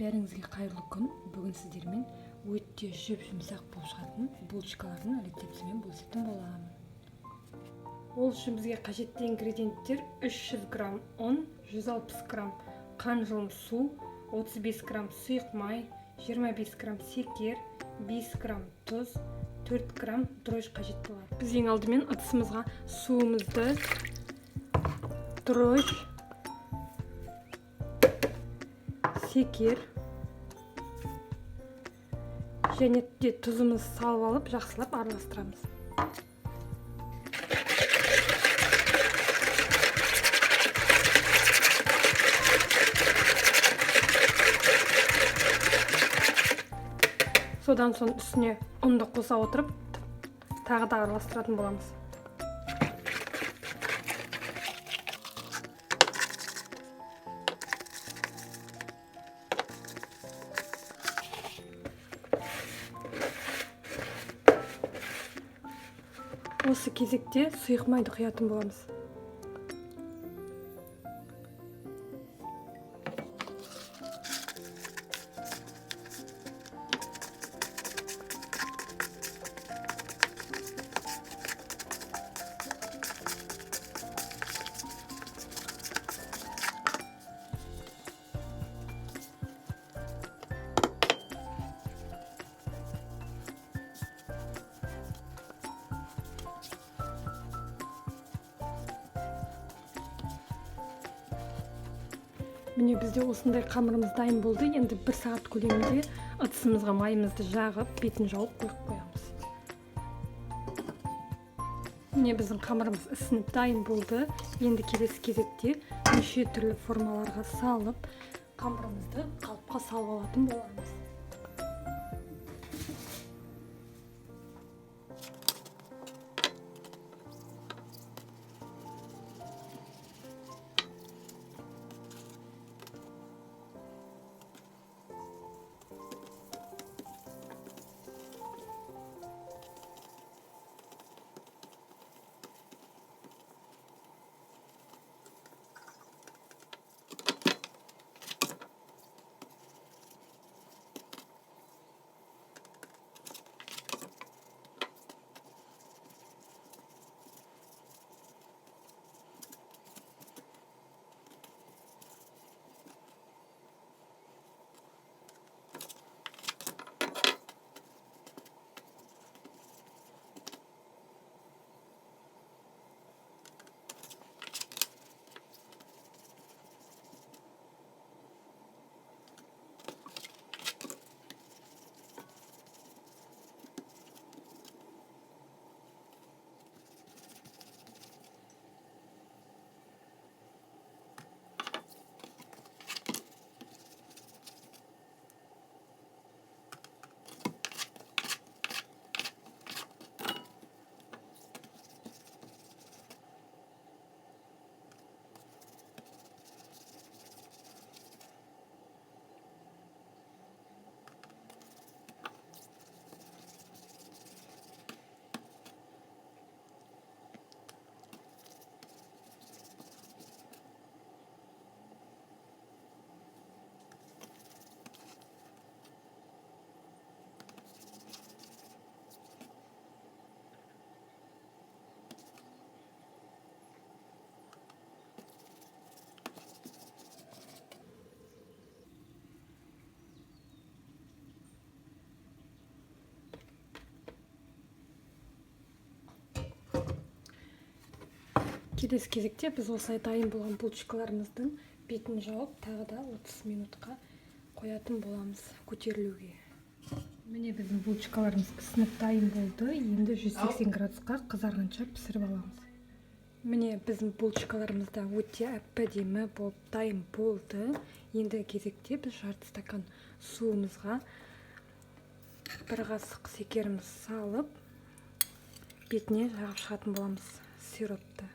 Бәріңізге қайырлы күн. Бүгін сіздермен өте жұмсақ болып шығатын булочкалардың рецептімен бөлісетін боламын. Ол үшін бізге қажетті ингредиенттер 300 грамм ұн, 160 грамм қан жылым су, 35 грамм сұйық май, 25 грамм секер, 5 грамм тұз, 4 грамм дрожь қажет болады. Біз ең алдымен ыдысымызға суымызды, дрожь, секер және тұзымызды салып алып, жақсылап араластырамыз. Содан соң үстіне ұнды қоса отырып, тағы да араластыратын боламыз. Осы кезекте сұйық майды құятын боламыз. Міне бізде осындай қамырымыз дайын болды. Енді 1 сағат көлемінде ыдысымызға майымызды жағып, бетін жауып қоямыз. Міне біздің қамырымыз ісініп дайын болды. Енді келесі кезекте неше түрлі формаларға салып, қамырымызды қалыпқа салып алатын боламыз. Келесі кезекте біз осылай дайын болған булочкаларымыздың бетін жауып, тағы да 30 минутқа қоятын боламыз көтерілуге. Міне біздің булочкаларымыз ісініп дайын болды. Енді 180 градусқа қызарғанша пісіріп аламыз. Міне біздің булочкаларымыз да өте әп-әдемі болып дайын болды. Енді кезекте біз жарты стакан суымызға 1 қасық секеріміз салып, бетіне жағып шығатын боламыз сиропты.